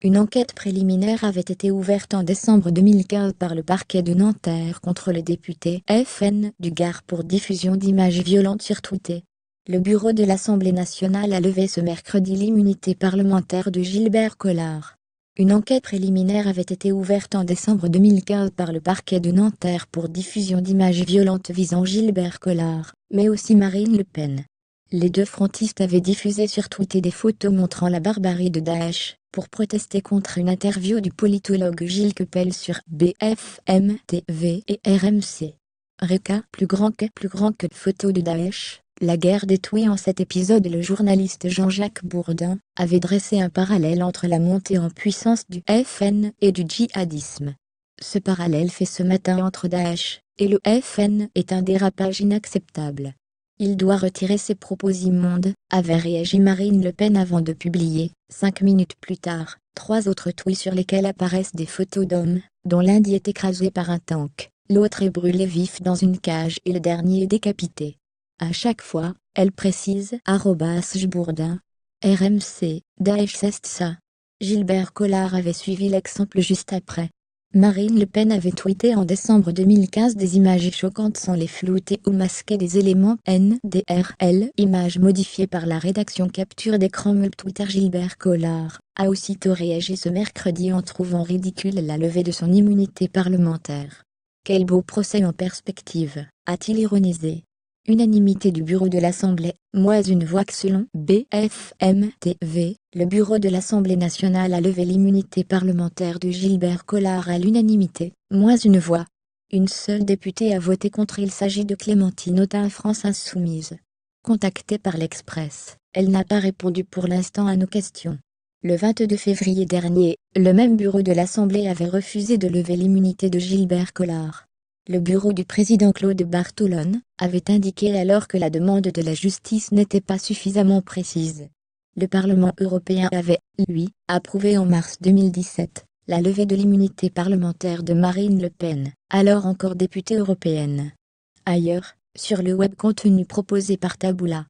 Une enquête préliminaire avait été ouverte en décembre 2015 par le parquet de Nanterre contre le député FN du Gard pour diffusion d'images violentes sur Twitter. Le bureau de l'Assemblée nationale a levé ce mercredi l'immunité parlementaire de Gilbert Collard. Une enquête préliminaire avait été ouverte en décembre 2015 par le parquet de Nanterre pour diffusion d'images violentes visant Gilbert Collard, mais aussi Marine Le Pen. Les deux frontistes avaient diffusé sur Twitter des photos montrant la barbarie de Daesh, pour protester contre une interview du politologue Gilles Kepel sur BFM TV et RMC. Reka, plus grand que photo de Daesh, la guerre des tweets. En cet épisode, le journaliste Jean-Jacques Bourdin avait dressé un parallèle entre la montée en puissance du FN et du djihadisme. Ce parallèle fait ce matin entre Daesh et le FN est un dérapage inacceptable. Il doit retirer ses propos immondes, avait réagi Marine Le Pen avant de publier, 5 minutes plus tard, 3 autres tweets sur lesquels apparaissent des photos d'hommes, dont l'un est écrasé par un tank, l'autre est brûlé vif dans une cage et le dernier est décapité. À chaque fois, elle précise @Bourdin. RMC, Daesh c'est ça. Gilbert Collard avait suivi l'exemple juste après. Marine Le Pen avait tweeté en décembre 2015 des images choquantes sans les flouter ou masquer des éléments NDRL, images modifiées par la rédaction capture d'écran Meuble Twitter. Gilbert Collard a aussitôt réagi ce mercredi en trouvant ridicule la levée de son immunité parlementaire. Quel beau procès en perspective, a-t-il ironisé. Unanimité du bureau de l'Assemblée, moins une voix que selon BFM TV, le bureau de l'Assemblée nationale a levé l'immunité parlementaire de Gilbert Collard à l'unanimité, moins une voix. Une seule députée a voté contre. Il s'agit de Clémentine Autain, France Insoumise. Contactée par l'Express, elle n'a pas répondu pour l'instant à nos questions. Le 22 février dernier, le même bureau de l'Assemblée avait refusé de lever l'immunité de Gilbert Collard. Le bureau du président Claude Bartolone avait indiqué alors que la demande de la justice n'était pas suffisamment précise. Le Parlement européen avait, lui, approuvé en mars 2017 la levée de l'immunité parlementaire de Marine Le Pen, alors encore députée européenne. Ailleurs, sur le web, contenu proposé par Taboola.